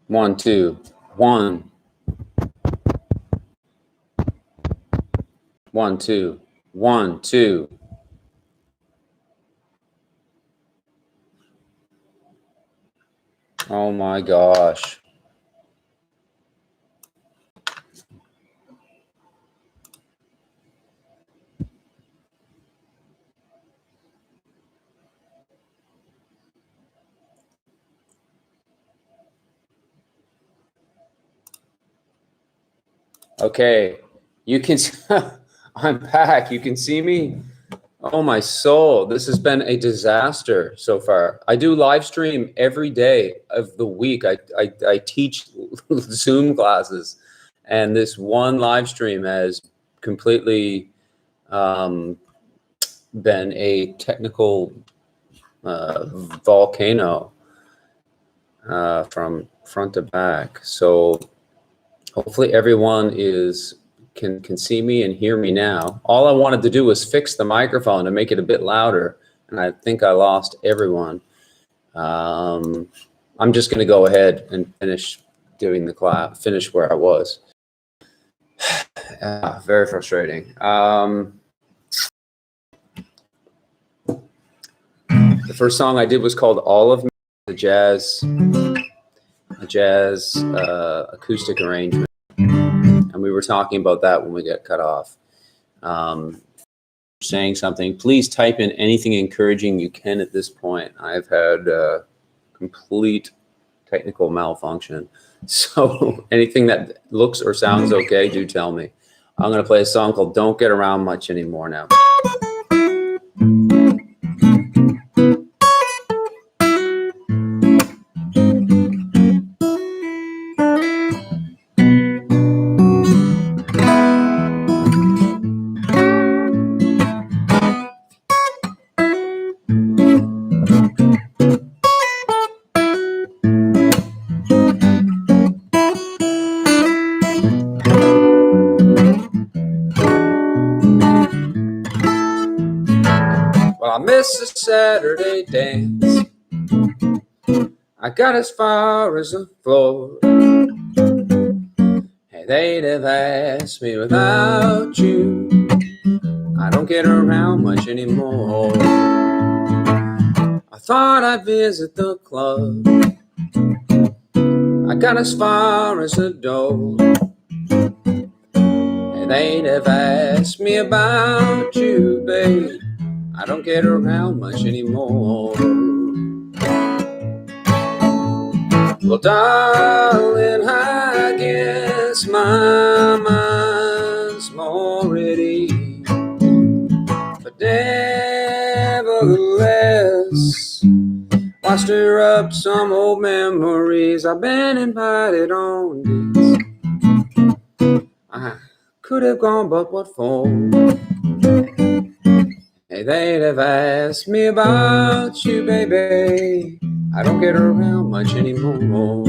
1, 2, 1. 1, 2, 1, 2. Oh my gosh. Okay, you can, I'm back. You can see me. Oh my soul, this has been a disaster so far. I do live stream every day of the week. I teach Zoom classes, and this one live stream has completely been a technical volcano from front to back. So hopefully everyone can see me and hear me now. All I wanted to do was fix the microphone and make it a bit louder, and I think I lost everyone. I'm just going to go ahead and finish doing the class, finish where I was. Very frustrating. The first song I did was called "All of Me," a jazz acoustic arrangement, and we were talking about that when we got cut off. Saying something, please type in anything encouraging you can at this point. I've had complete technical malfunction, so anything that looks or sounds okay, do tell me. I'm going to play a song called "Don't Get Around Much Anymore" now. Well, I missed the Saturday dance. I got as far as the floor. Hey, they'd have asked me without you. I don't get around much anymore. I thought I'd visit the club. I got as far as the door. And they'd have asked me about you, babe. I don't get around much anymore. Well, darling, I guess my mind's more ready. But nevertheless, why stir up some old memories? I've been invited on dates I could have gone, but what for? Hey, they'd have asked me about you, baby. I don't get around much anymore.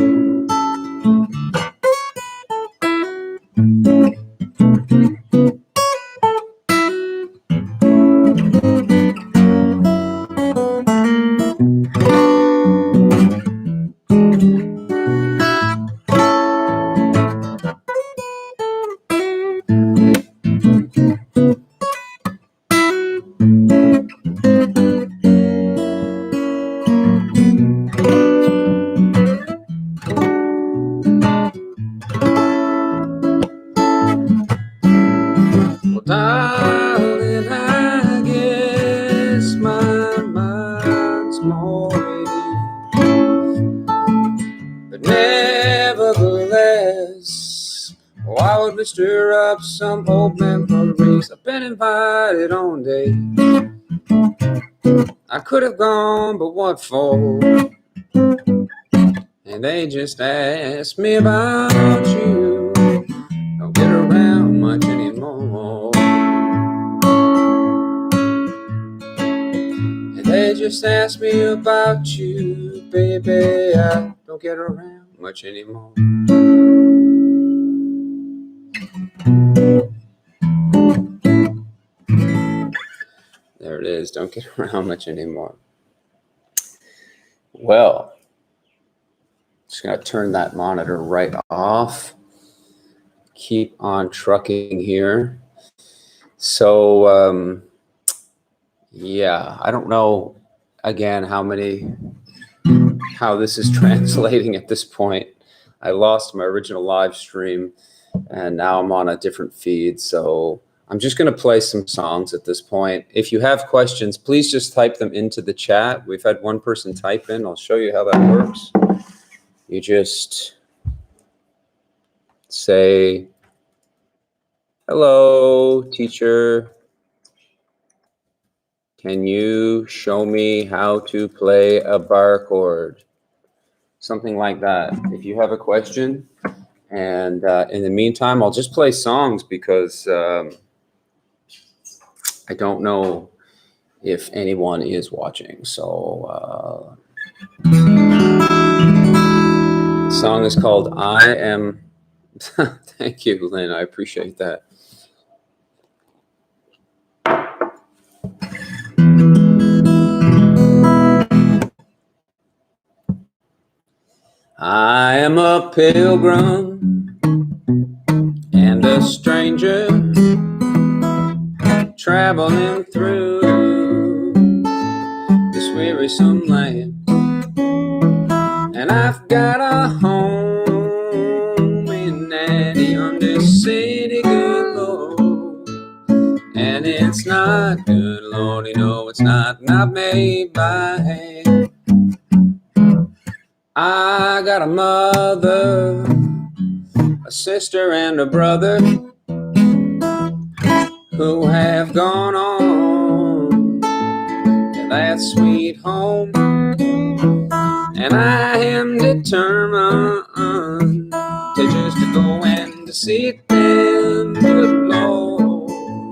Well, darling, I guess my mind's more ready. But nevertheless, why would we stir up some old memories? I've been invited on dates I could have gone, but what for? And they just asked me about you. Don't get around much anymore. And they just asked me about you, baby. I don't get around much anymore. There it is. Don't get around much anymore. Well, Just gonna turn that monitor right off. Keep on trucking here. So yeah, I don't know again how this is translating at this point. I lost my original live stream and now I'm on a different feed. So I'm just going to play some songs at this point. If you have questions, please just type them into the chat. We've had one person type in. I'll show you how that works. You just say, hello, teacher. Can you show me how to play a bar chord? Something like that. If you have a question. And in the meantime, I'll just play songs because I don't know if anyone is watching. So the song is called I Am. Thank you, Lynn. I appreciate that. I am a pilgrim and a stranger traveling through this wearisome land. And I've got a home in that yonder city, good Lord. And it's not good, Lord, no, it's not made by hand. I got a mother, a sister, and a brother who have gone on to that sweet home. And I am determined to just go and to see them, good Lord,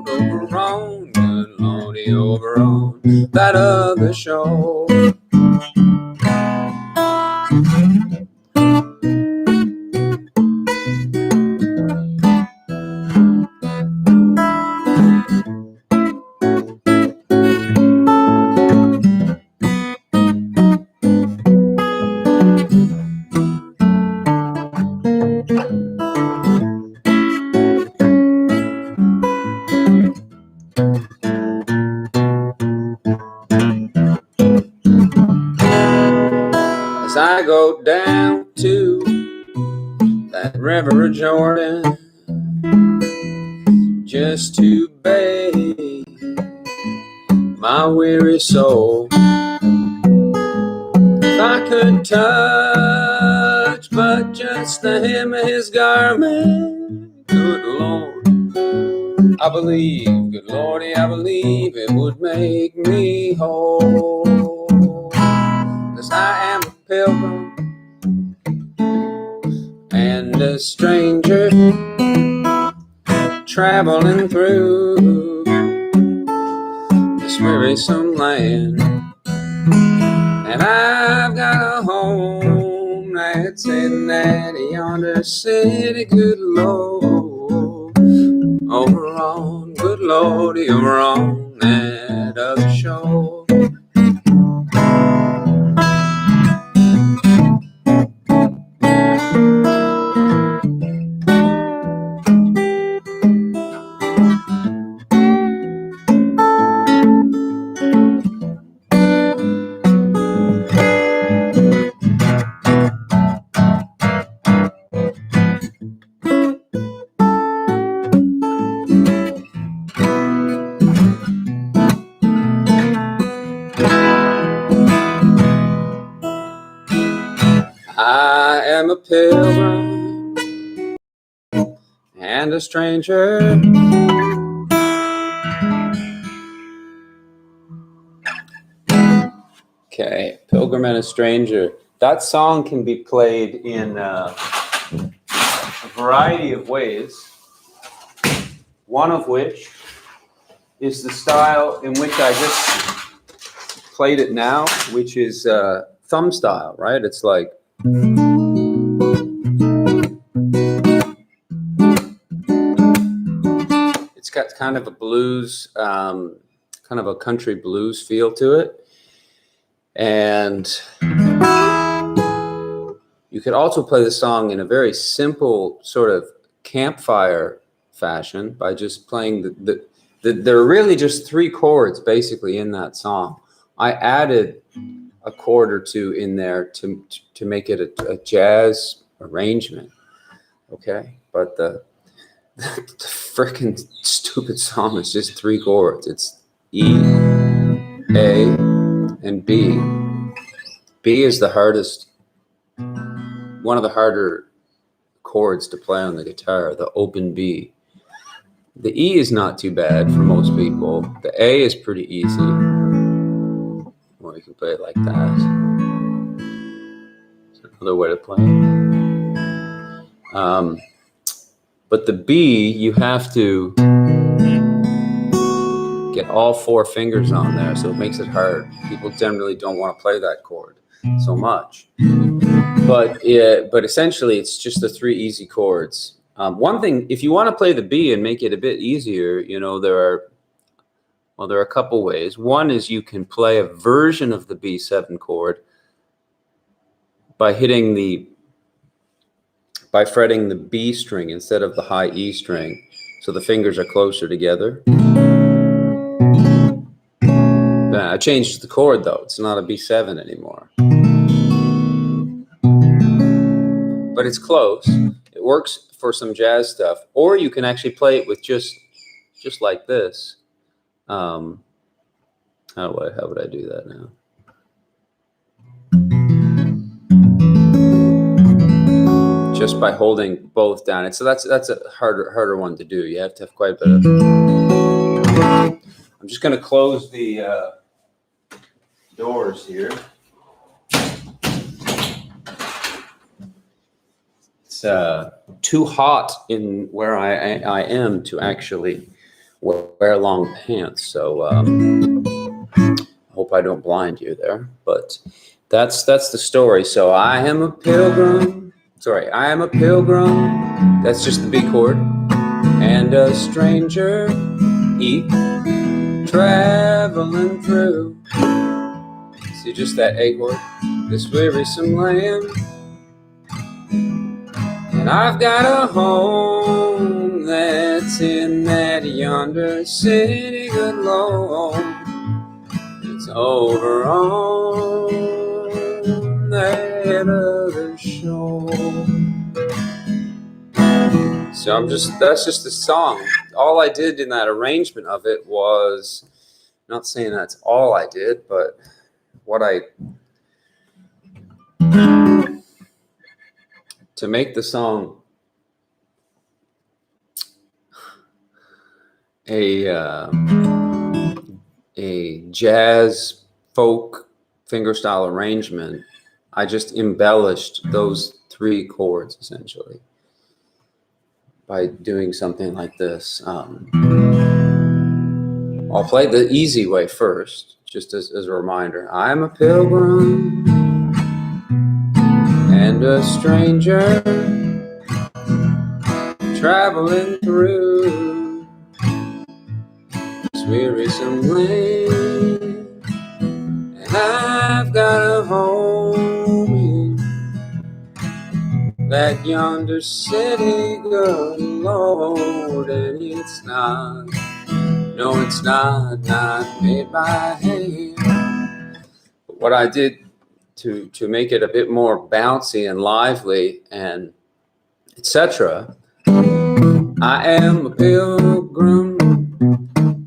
over on, good Lordy, over on that other shore. As I go down to that river of Jordan just to bathe my weary soul, if I could touch but just the hem of his garment, good Lord, I believe, good Lordy, I believe it would make me whole. 'Cause I am a pilgrim and a stranger traveling through this wearisome land. And I've got a home that's in that yonder city, good Lord, over on, good Lordy, over on that other shore. I am a pilgrim and a stranger Okay, Pilgrim and a Stranger. That song can be played in a variety of ways, one of which is the style in which I just played it now, which is thumb style, right? It's like... It's got kind of a blues, kind of a country blues feel to it. And You could also play the song in a very simple sort of campfire fashion by just playing there are really just 3 chords basically in that song. I added a chord or 2 in there to make it a jazz arrangement. Okay, but the freaking stupid song is just 3 chords. It's E, A, and B. B is the hardest, one of the harder chords to play on the guitar, the open B. The E is not too bad for most people. The A is pretty easy. Or you can play it like that. It's another way to play it. But the B, you have to get all 4 fingers on there, so it makes it hard. People generally don't want to play that chord so much. But essentially, it's just the 3 easy chords. One thing, if you want to play the B and make it a bit easier, you know, there are a couple ways. One is you can play a version of the B7 chord by fretting the B string instead of the high E string, so the fingers are closer together. I changed the chord though; it's not a B7 anymore. But it's close. It works for some jazz stuff, or you can actually play it with just like this. How would I do that now? Just by holding both down. So that's a harder one to do. You have to have quite a bit of. I'm just going to close the doors here. It's too hot in where I am to actually wear long pants, so I hope I don't blind you there. But that's the story. So I am a pilgrim. I am a pilgrim. That's just the B chord, and a stranger, E, traveling through. See, just that A chord. This wearisome land. And I've got a home that's in that yonder city, good Lord. It's over on that other shore. So that's just the song. All I did in that arrangement of it was, not saying that's all I did, but to make the song a jazz folk fingerstyle arrangement, I just embellished those 3 chords essentially by doing something like this. I'll play the easy way first, just as a reminder. I'm a pilgrim and a stranger traveling through this wearisome land, and I've got a home in that yonder city, good Lord, and it's not made by hand. But what I did to make it a bit more bouncy and lively and etc. I am a pilgrim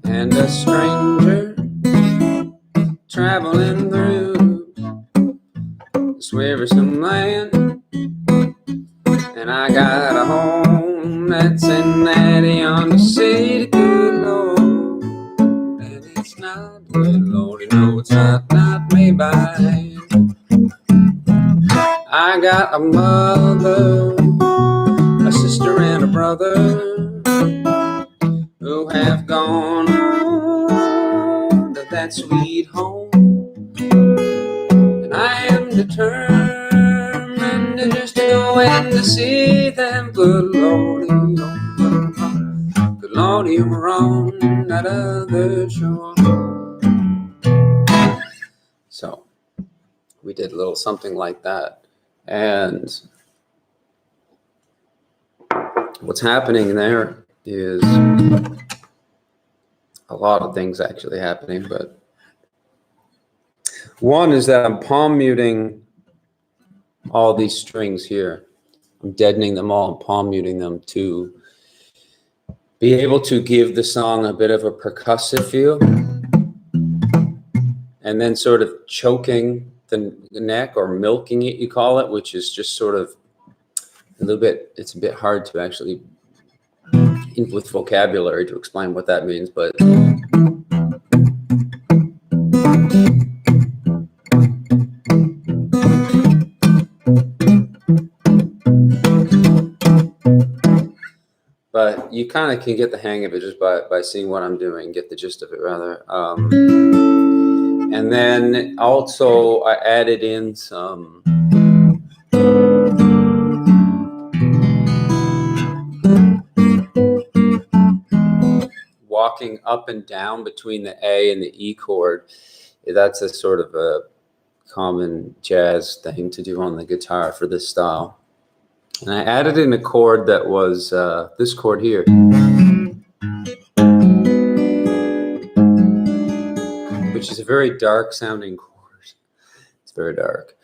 and a stranger traveling through this wearisome land, and I got a home that's in that yonder city, good Lord, and it's not, good Lord, you know it's not made by hand. I got a mother, a sister, and a brother who have gone on to that sweet home, and I am determined just to go and to see them, good Lordy, good Lordy, we're on that other shore. So we did a little something like that. And what's happening there is a lot of things actually happening, but one is that I'm palm muting all these strings here. I'm deadening them all and palm muting them to be able to give the song a bit of a percussive feel, and then sort of choking the neck, or milking it, you call it, which is just sort of a little bit, it's a bit hard to actually, with vocabulary, to explain what that means, but you kind of can get the hang of it just by seeing what I'm doing, get the gist of it rather. And then also I added in some walking up and down between the A and the E chord. That's a sort of a common jazz thing to do on the guitar for this style. And I added in a chord that was this chord here, which is a very dark sounding chord. It's very dark.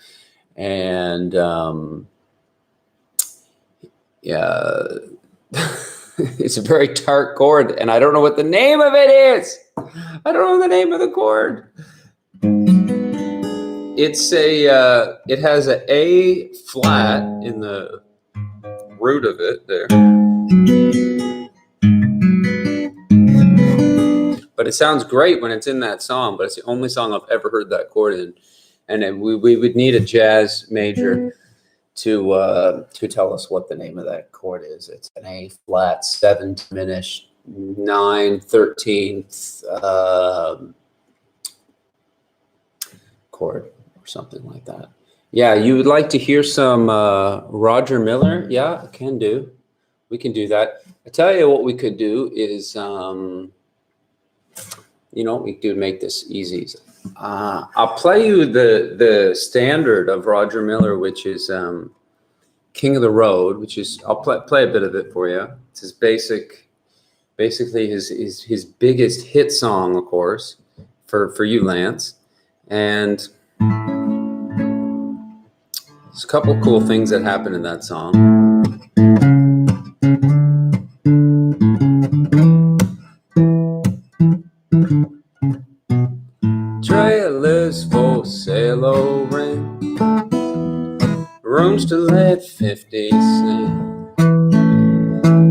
And yeah, it's a very dark chord, and I don't know what the name of it is. I don't know the name of the chord. It's a, it has an A flat in the root of it there. But it sounds great when it's in that song, but it's the only song I've ever heard that chord in. And then we would need a jazz major to tell us what the name of that chord is. It's an A flat 7 diminished 9 13th chord or something like that. Yeah, you would like to hear some Roger Miller? Yeah, I can do. We can do that. I tell you what we could do is, you know, we could make this easy. I'll play you the standard of Roger Miller, which is King of the Road, which is, I'll play a bit of it for you. It's his basically his biggest hit song, of course, for you, Lance. And there's a couple cool things that happen in that song. Trailers for sale rent, rooms to let 50 cents.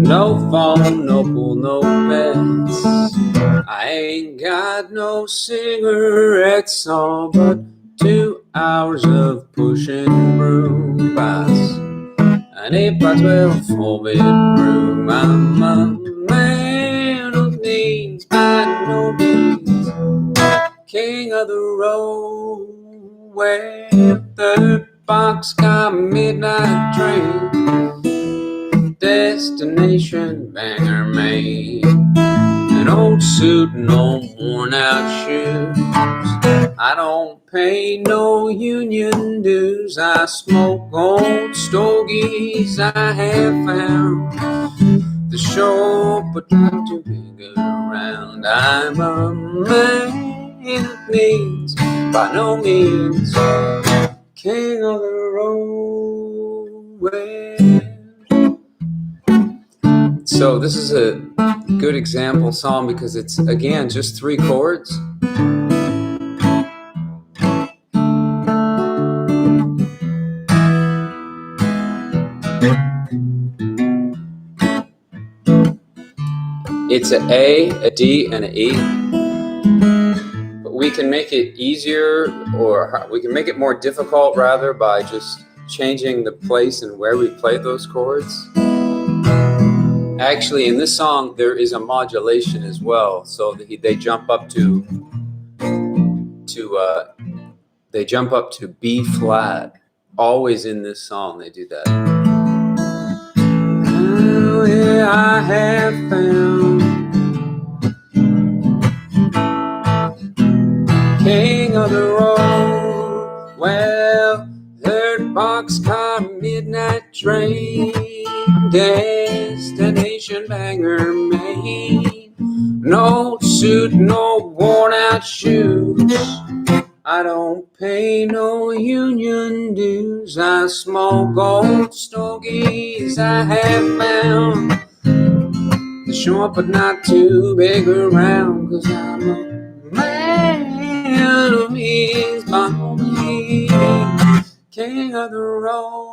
No phone, no pool, no beds. I ain't got no cigarettes, all but 2 hours of pushing broom bus. An 8x12 4-bedroom. I'm a man of means, by no means king of the road. Where third boxcar midnight train, destination Bangor, Maine. An old suit and old worn out shoes. I don't pay no union dues. I smoke old stogies I have found. The shore but not too big around. I'm a man of means, by no means king of the road. So this is a good example song because it's, again, just 3 chords. It's an A, a D, and an E. But we can make it easier, or we can make it more difficult, rather, by just changing the place and where we play those chords. Actually, in this song, there is a modulation as well. So they jump up to B flat. Always in this song, they do that. Oh, yeah, I have found king of the road. Well, third boxcar train, destination Bangor, Maine. No suit, no worn out shoes. I don't pay no union dues. I smoke old stogies I have found. They're short but not too big around, 'cause I'm a man of his body, king of the road.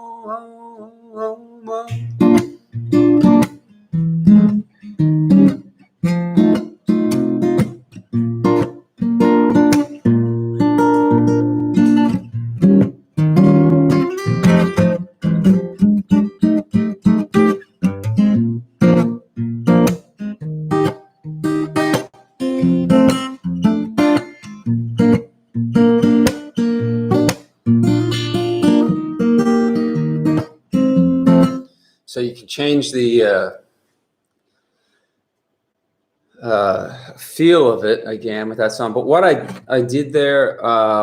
So you can change the feel of it again with that song. But what I did there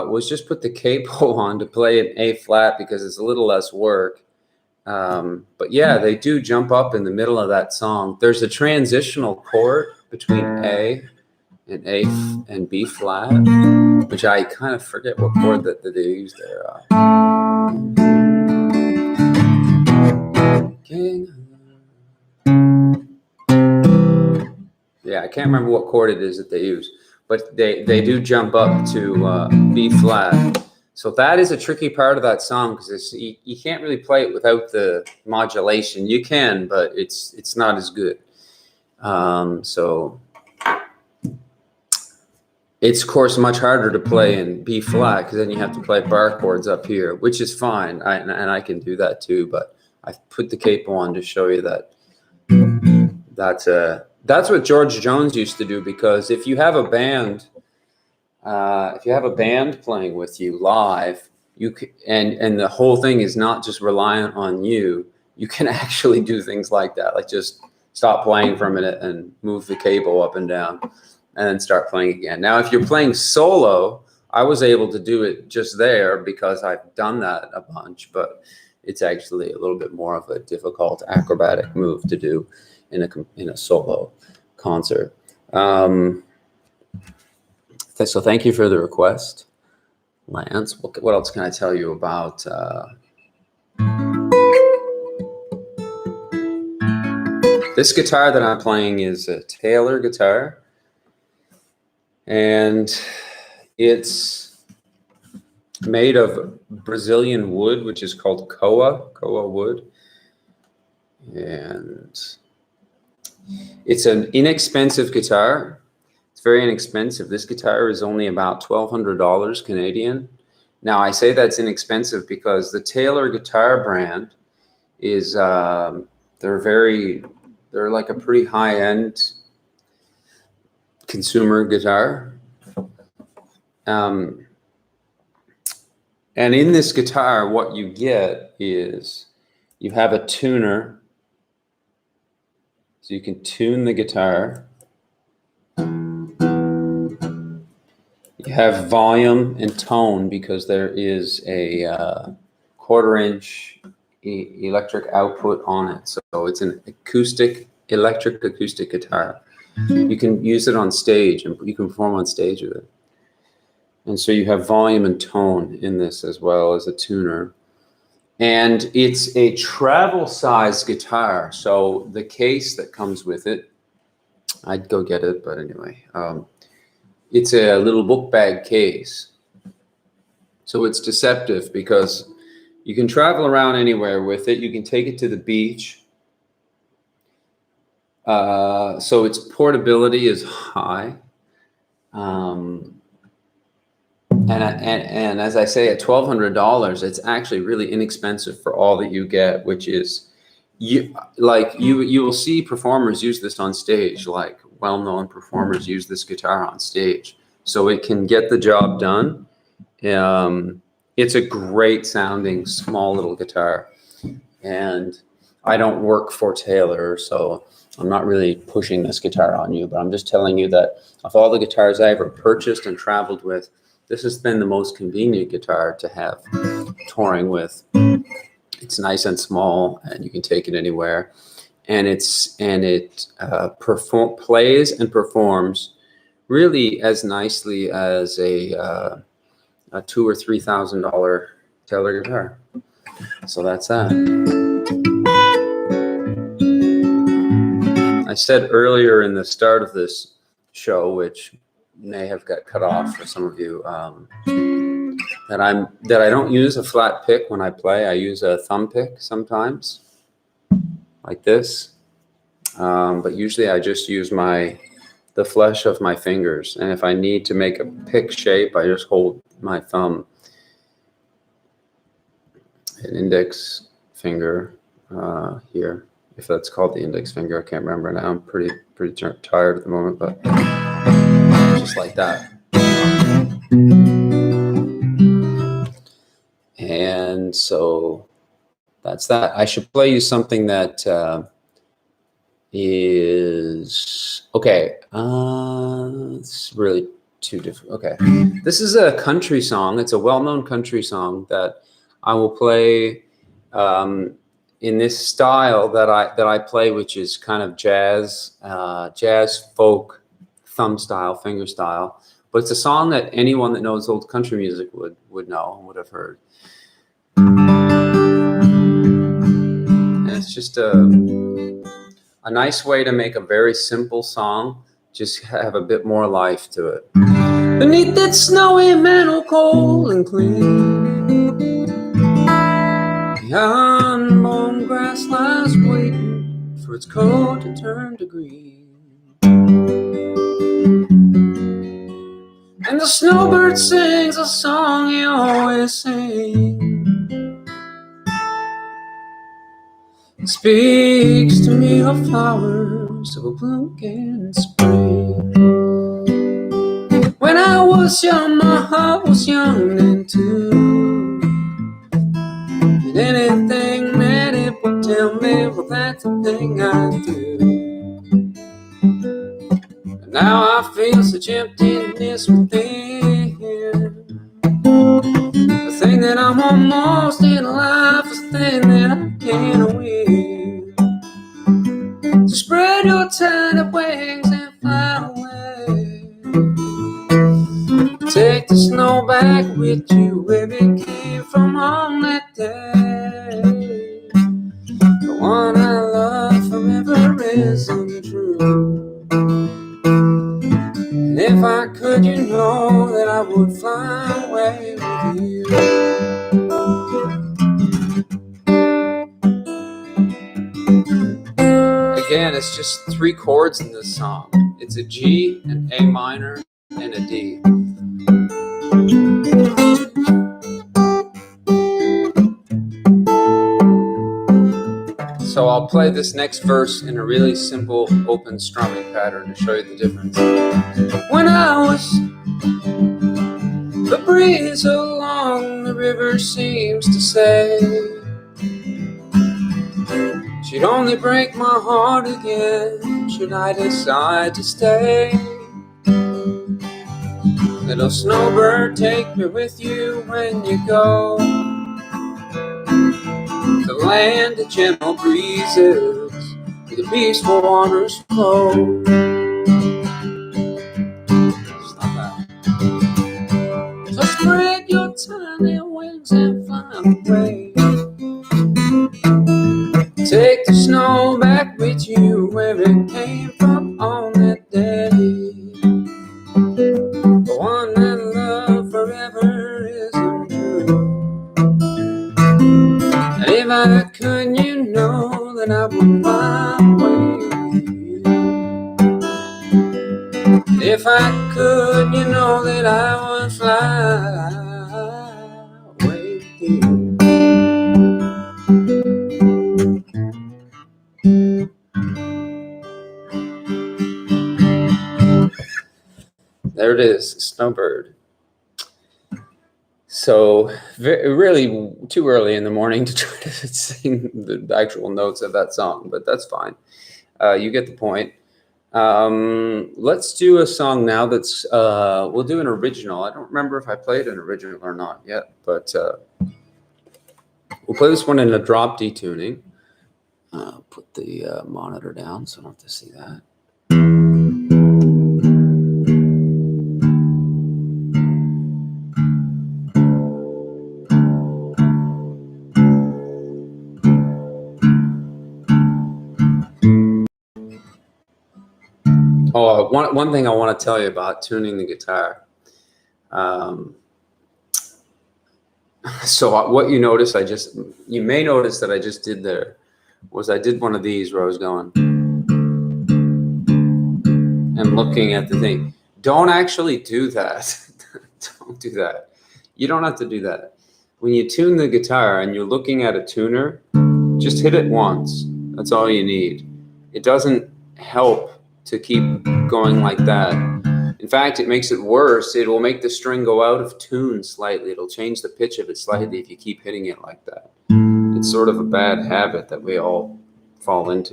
was just put the capo on to play an A flat because it's a little less work. But yeah, they do jump up in the middle of that song. There's a transitional chord between A and B flat, which I kind of forget what chord that they use there. Yeah, I can't remember what chord it is that they use, but they do jump up to B flat. So that is a tricky part of that song, because you can't really play it without the modulation. You can, but it's not as good. So it's, of course, much harder to play in B flat, because then you have to play bar chords up here, which is fine, and I can do that too. But I put the capo on to show you that that's what George Jones used to do. Because if you have a band, playing with you live, and the whole thing is not just reliant on you, you can actually do things like that, like just stop playing for a minute and move the capo up and down, and then start playing again. Now, if you're playing solo, I was able to do it just there because I've done that a bunch, but it's actually a little bit more of a difficult acrobatic move to do in a solo concert. So thank you for the request, Lance. What else can I tell you about? This guitar that I'm playing is a Taylor guitar, and it's made of Brazilian wood, which is called koa wood. And it's an inexpensive guitar. It's very inexpensive. This guitar is only about $1,200 Canadian. Now, I say that's inexpensive because the Taylor guitar brand is, they're like a pretty high-end consumer guitar. And in this guitar, what you get is you have a tuner, so you can tune the guitar. You have volume and tone because there is a 1/4-inch electric output on it. So it's an electric acoustic guitar. You can use it on stage, and you can perform on stage with it. And so you have volume and tone in this, as well as a tuner. And it's a travel size guitar. So the case that comes with it, I'd go get it, but anyway, it's a little book bag case. So it's deceptive because you can travel around anywhere with it. You can take it to the beach. So its portability is high. And as I say, at $1,200, it's actually really inexpensive for all that you get, which is you will see performers use this on stage, like well-known performers use this guitar on stage. So it can get the job done. It's a great sounding small little guitar, and I don't work for Taylor, so I'm not really pushing this guitar on you, but I'm just telling you that of all the guitars I ever purchased and traveled with, this has been the most convenient guitar to have touring with. It's nice and small, and you can take it anywhere. And it plays and performs really as nicely as a $2,000 or $3,000 Taylor guitar. So that's that. I said earlier in the start of this show, which may have got cut off for some of you, that I don't use a flat pick when I play. I use a thumb pick sometimes, like this. But usually I just use the flesh of my fingers, and if I need to make a pick shape, I just hold my thumb and index finger here, if that's called the index finger. I can't remember now. I'm pretty tired at the moment, but just like that. And so that's that. I should play you something that is okay. It's really too different. Okay, this is a country song. It's a well-known country song that I will play in this style that I play, which is kind of jazz folk, thumb style, finger style. But it's a song that anyone that knows old country music would know and would have heard. And it's just a nice way to make a very simple song just have a bit more life to it. Beneath that snowy mantle, cold and clean, the unmown grass lies waiting for its coat to turn to green. And the snowbird sings a song he always sings. It speaks to me of flowers that will bloom in spring. When I was young, my heart was young then too. And anything that it would tell me, well, that's the thing I do. And now I feel such emptiness within. The thing that I'm almost in life is the thing that I can't win. So spread your tiny wings and fly away. Take the snow back with you where it came from on that day. The one I love forever isn't true. And if I could, you know that I would fly away with you. Again, it's just 3 chords in this song. It's a G, an A minor, and a D. So I'll play this next verse in a really simple open strumming pattern to show you the difference. When I was the breeze along the river seems to say she'd only break my heart again should I decide to stay. Little snowbird, take me with you when you go to land of gentle breezes where the peaceful waters flow. So spread your tiny wings and fly away. Take the snow back with you where it came from on that day. The one that love forever isn't true. And if I could, you know that I would fly away with you. And if I could, you know that I would fly away with you. There it is, Snowbird. So really too early in the morning to try to sing the actual notes of that song, but that's fine. You get the point. Let's do a song now that's, we'll do an original. I don't remember if I played an original or not yet, but We'll play this one in a drop D tuning. Put the monitor down so I don't have to see that. Oh, one thing I want to tell you about tuning the guitar. So what you notice, you may notice that I just did there was I did one of these where I was going and looking at the thing. Don't actually do that. Don't do that. You don't have to do that. When you tune the guitar and you're looking at a tuner, just hit it once. That's all you need. It doesn't help to keep going like that. In fact, it makes it worse. It will make the string go out of tune slightly. It'll change the pitch of it slightly if you keep hitting it like that. It's sort of a bad habit that we all fall into.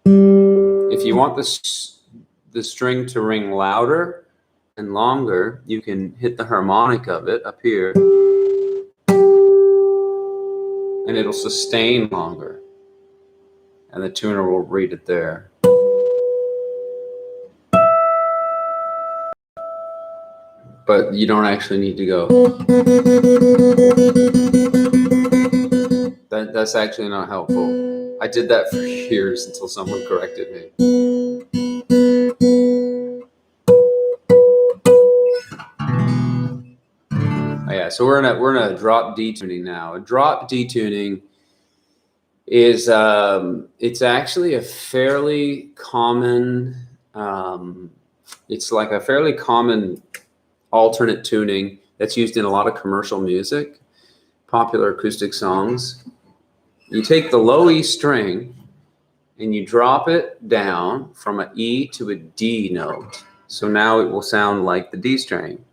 If you want the string to ring louder and longer, you can hit the harmonic of it up here, and it'll sustain longer, and the tuner will read it there. But you don't actually need to go. That's actually not helpful. I did that for years until someone corrected me. Oh yeah, so we're in a drop D tuning now. A drop D tuning is it's actually a fairly common it's like a fairly common alternate tuning that's used in a lot of commercial music, popular acoustic songs. You take the low E string and you drop it down from an E to a D note. So now it will sound like the D string.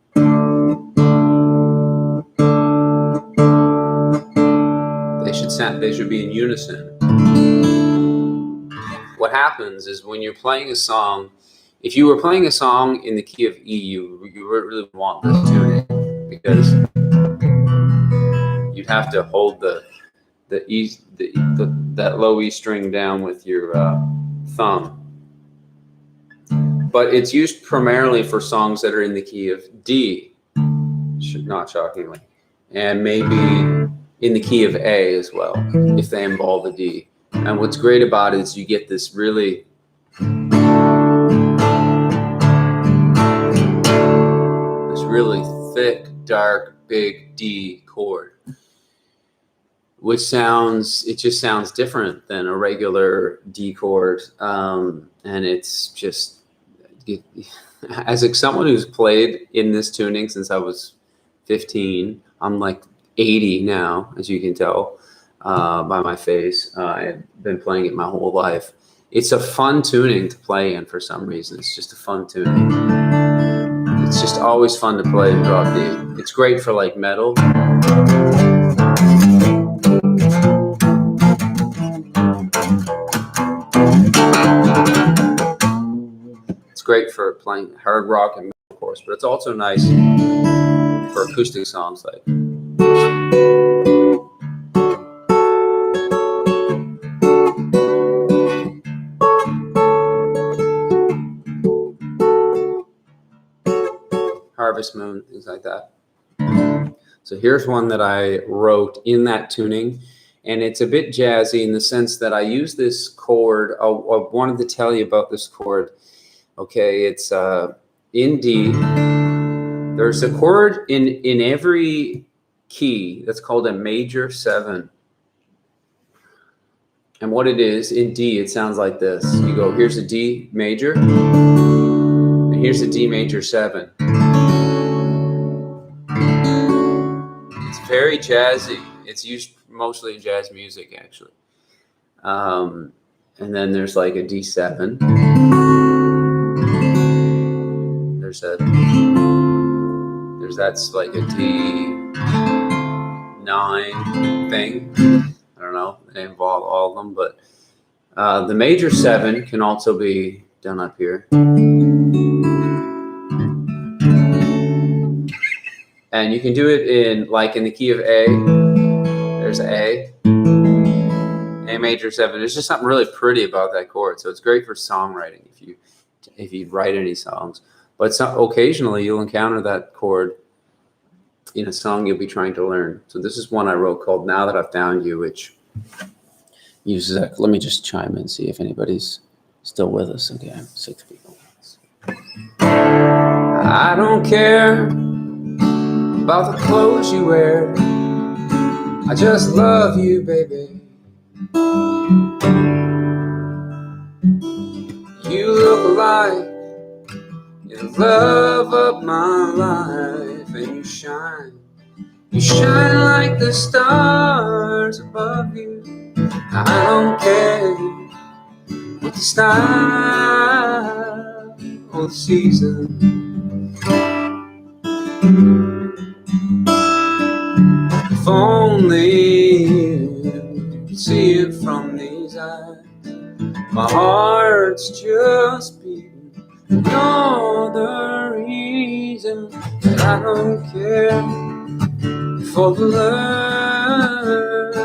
They should be in unison. What happens is when you're playing a song, if you were playing a song in the key of E, you really want this tuning, because you'd have to hold that low E string down with your thumb. But it's used primarily for songs that are in the key of D, not shockingly, and maybe in the key of A as well, if they involve a D. And what's great about it is you get this really thick, dark, big D chord, which just sounds different than a regular D chord. And it's just, as someone who's played in this tuning since I was 15, I'm like 80 now, as you can tell by my face. I've been playing it my whole life. It's a fun tuning to play in for some reason. It's just a fun tuning. It's just always fun to play in drop D. It's great for like metal. It's great for playing hard rock and metal, of course, but it's also nice for acoustic songs like. Harvest Moon, things like that. So here's one that I wrote in that tuning, and it's a bit jazzy in the sense that I use this chord. I wanted to tell you about this chord. Okay, it's in D. There's a chord in every key that's called a major 7. And what it is, in D, it sounds like this. You go, here's a D major, and here's a D major 7. It's very jazzy. It's used mostly in jazz music, actually. And then there's like a D7. That's like a D9 thing. I don't know. They involve all of them, but the major 7 can also be done up here. And you can do it in the key of A, There's A major 7. There's just something really pretty about that chord. So it's great for songwriting if you write any songs. But occasionally you'll encounter that chord in a song you'll be trying to learn. So this is one I wrote called Now That I've Found You, which uses that. Let me just chime in, see if anybody's still with us. Okay, 6 people. I don't care about the clothes you wear. I just love you, baby. You look like you're the love of my life, and you shine like the stars above you. I don't care what the style or the season. If only you could see it from these eyes. My heart's just beating. You're the reason that I don't care for the love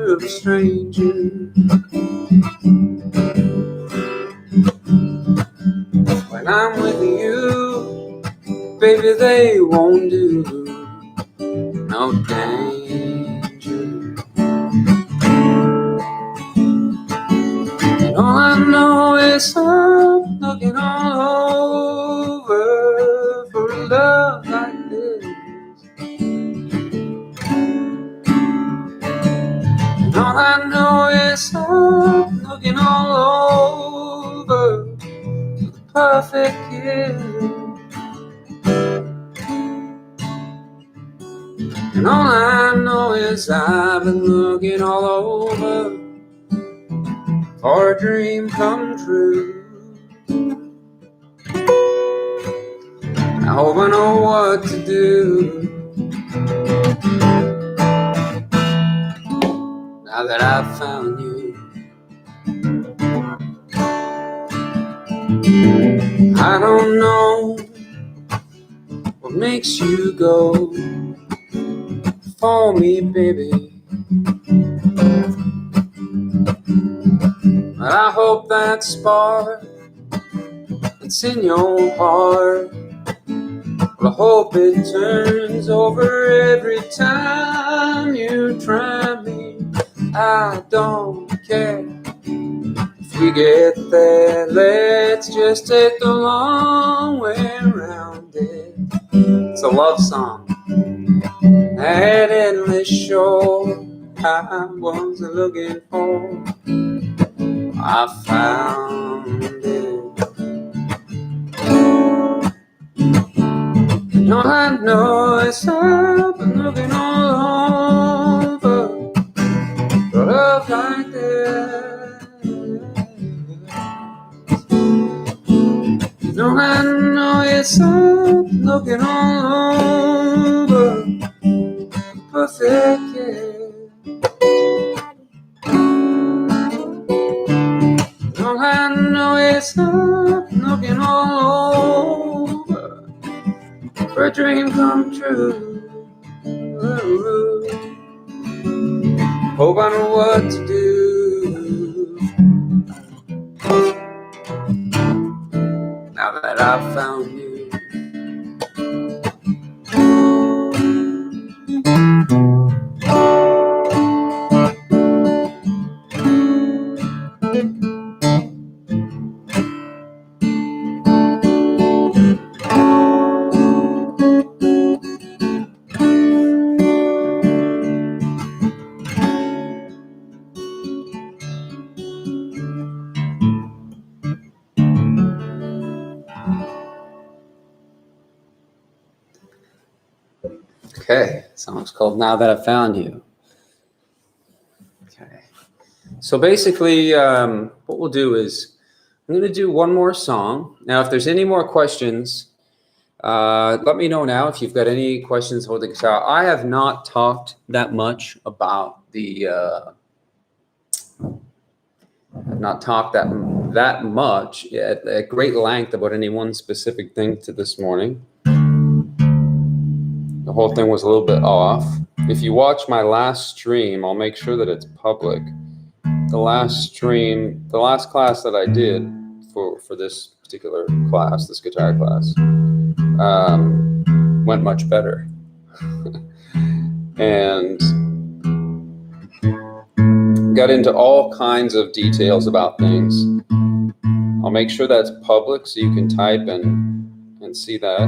of a stranger. When I'm with you, baby, they won't do no danger. And all I know is I'm looking all over for a love like this. And all I know is I'm looking all over for the perfect kiss. And all I know is I've been looking all over for a dream come true. I hope I know what to do now that I've found you. I don't know what makes you go for me, baby, but I hope that spark that's in your heart, well, I hope it turns over every time you try me. I don't care if we get there, let's just take the long way around it. It's a love song. That endless shore I was looking for, I found it. And all I know is I've been looking all over for love like this. And all I know is I'm looking all over perfect kiss. All I know is I'm looking all over for a dream come true. Hope I know what to do now that I've found you. Okay, song's called Now That I've Found You. Okay, so basically what we'll do is I'm going to do one more song. Now, if there's any more questions, let me know now if you've got any questions about the guitar. I have not talked that much about the, I've not talked that much at great length about any one specific thing to this morning. The whole thing was a little bit off. If you watch my last stream, I'll make sure that it's public. The last class that I did for this particular class, this guitar class, went much better. And got into all kinds of details about things. I'll make sure that's public so you can type and see that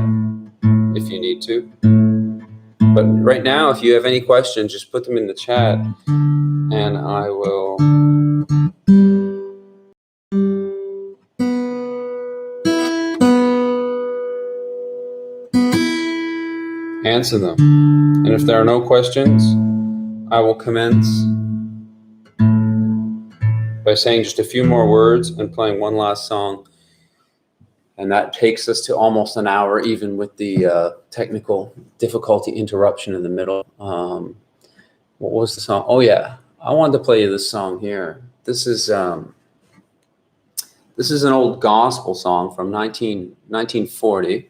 if you need to. But right now, if you have any questions, just put them in the chat and I will answer them. And if there are no questions, I will commence by saying just a few more words and playing one last song. And that takes us to almost an hour, even with the technical difficulty interruption in the middle. What was the song? Oh yeah, I wanted to play you this song here. This is an old gospel song from 1940.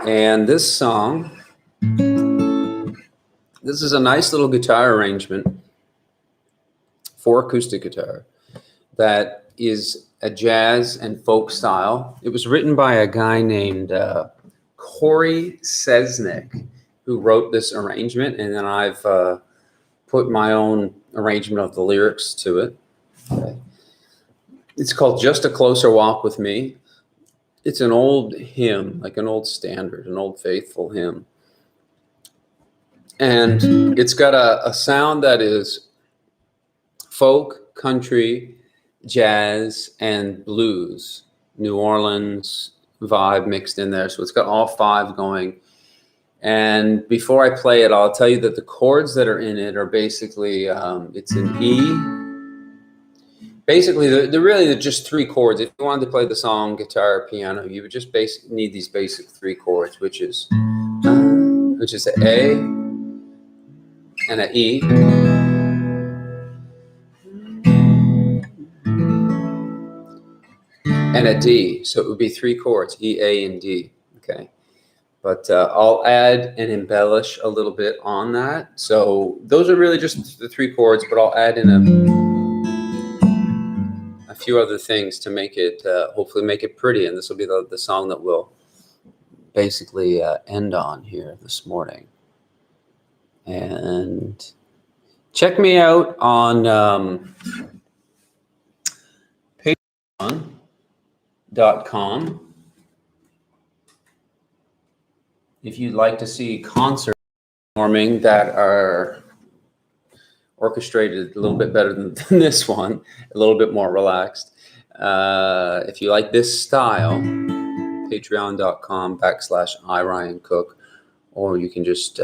And this song, this is a nice little guitar arrangement for acoustic guitar that is a jazz and folk style. It was written by a guy named Corey Sesnick, who wrote this arrangement, and then I've put my own arrangement of the lyrics to it. Okay. It's called Just a Closer Walk with Me. It's an old hymn, like an old standard, an old faithful hymn. And it's got a sound that is folk, country, jazz, and blues, New Orleans vibe mixed in there. So it's got all five going. And before I play it, I'll tell you that the chords that are in it are basically, it's an E. Basically, they're really just three chords. If you wanted to play the song, guitar, piano, you would just need these basic three chords, which is an A and an E. And a D. So it would be three chords, E, A, and D. Okay. But I'll add and embellish a little bit on that. So those are really just the three chords, but I'll add in a few other things to make it, hopefully make it pretty. And this will be the song that we'll basically end on here this morning. And check me out on Pt.2 if you'd like to see concerts performing that are orchestrated a little bit better than this one, a little bit more relaxed. If you like this style, patreon.com/iRyanCook, or you can just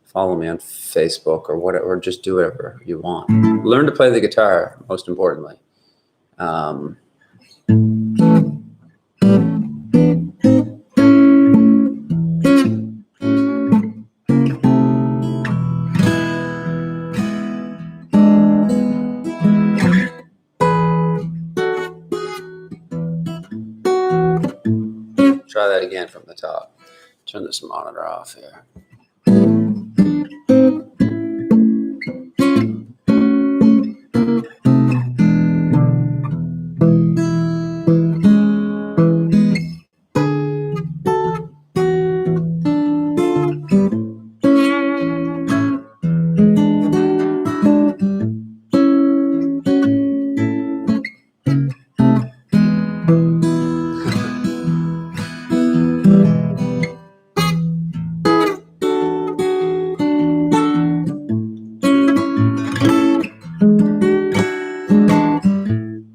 follow me on Facebook or whatever, or just do whatever you want. Learn to play the guitar, most importantly. Try that again from the top. Turn this monitor off here.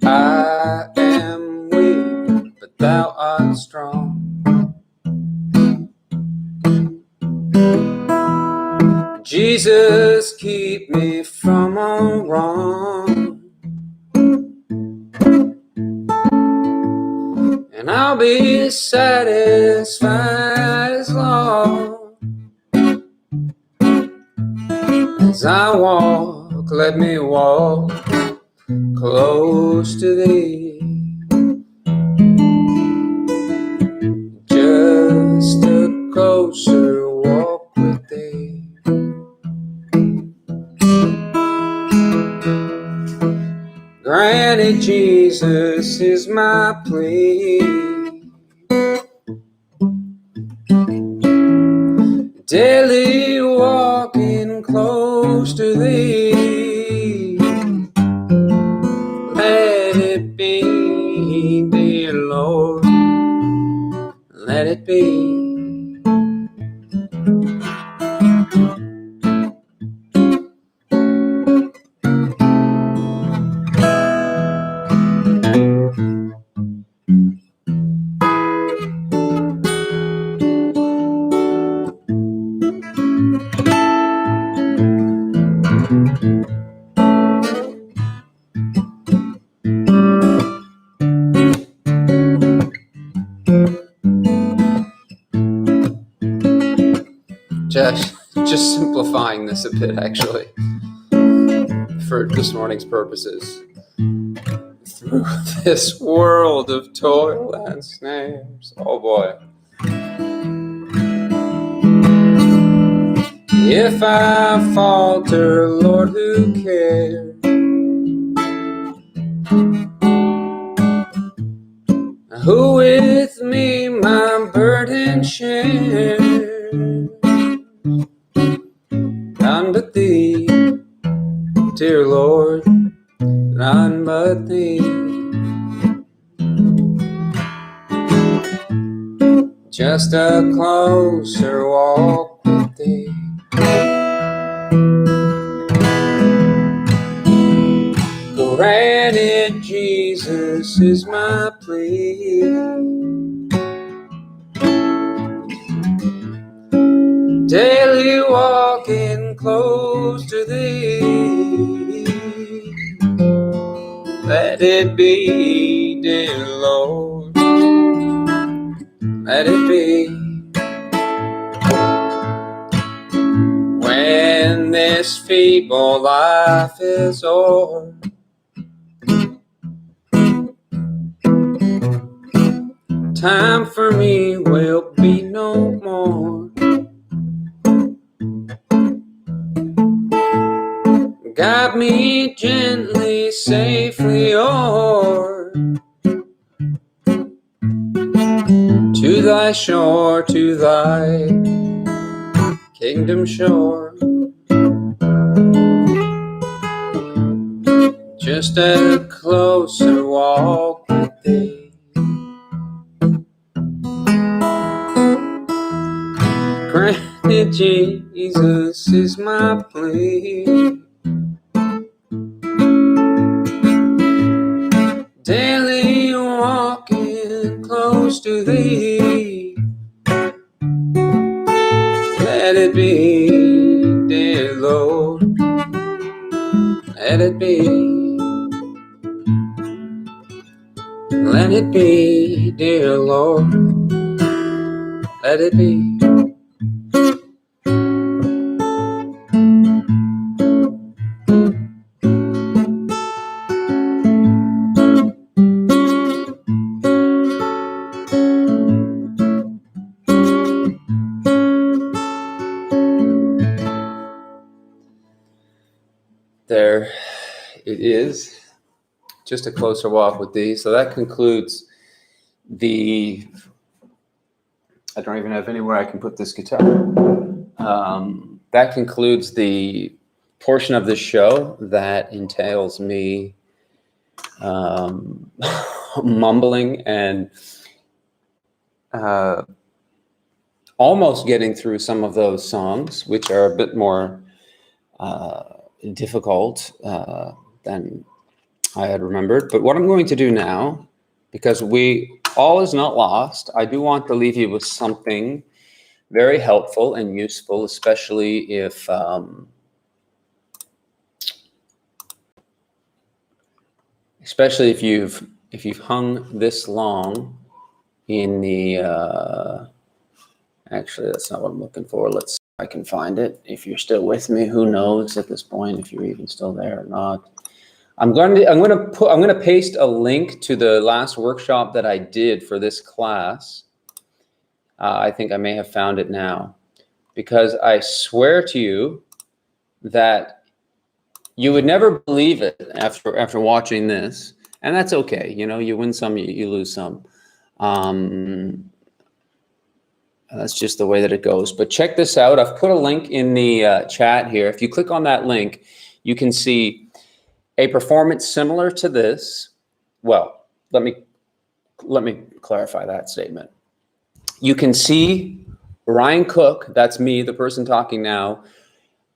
I am weak, but thou art strong. Jesus, keep me from all wrong, and I'll be satisfied as long as I walk. Let me walk close to thee. Just just a closer walk with thee. Granted, Jesus is my plea. Daily walking close to thee. Let it be, dear Lord. Let it be. Just simplifying this a bit, actually, for this morning's purposes. Through this world of toil and snares, oh boy. If I falter, Lord, who cares? Who with me my burden shares? None but thee, dear Lord, none but thee. Just a closer walk with thee. Granted, Jesus is my plea. Daily walking close to thee. Let it be, dear Lord. Let it be. When this feeble life is o'er, time for me will be no more. Guide me gently, safely o'er to thy shore, to thy kingdom shore. Just a closer walk with thee. Granted, Jesus is my plea. Daily walking close to thee. Let it be, dear Lord. Let it be. Let it be, dear Lord. Let it be. There it is. Just a closer walk with thee. So that concludes the, I don't even have anywhere I can put this guitar. That concludes the portion of the show that entails me mumbling and almost getting through some of those songs, which are a bit more difficult than I had remembered. But what I'm going to do now, because all is not lost, I do want to leave you with something very helpful and useful, especially if you've hung this long in the actually, that's not what I'm looking for. Let's see if I can find it. If you're still with me, who knows at this point if you're even still there or not. I'm going to paste a link to the last workshop that I did for this class I think I may have found it now, because I swear to you that you would never believe it after watching this, and that's okay. You know, you win some, you lose some. That's just the way that it goes. But check this out. I've put a link in the chat here. If you click on that link, you can see a performance similar to this. Well, let me clarify that statement. You can see Ryan Cook, that's me, the person talking now,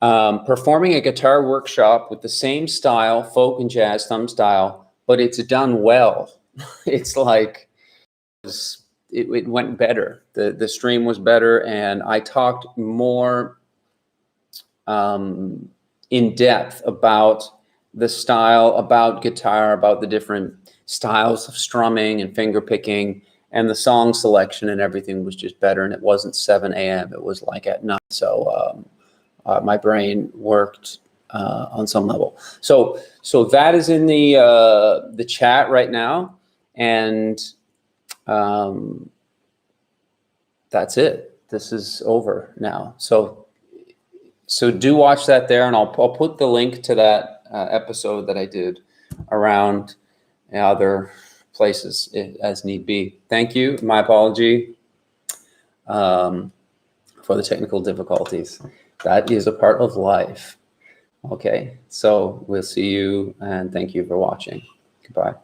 performing a guitar workshop with the same style, folk and jazz thumb style, but it's done well. It's like, it went better. The stream was better, and I talked more in depth about the style, about guitar, about the different styles of strumming and finger picking, and the song selection and everything was just better. And it wasn't 7 a.m. It was like at night. So my brain worked on some level. So that is in the chat right now, and that's it. This is over now. So do watch that there, and I'll put the link to that episode that I did around other places as need be. Thank you. My apology for the technical difficulties. That is a part of life. Okay, so we'll see you, and thank you for watching. Goodbye.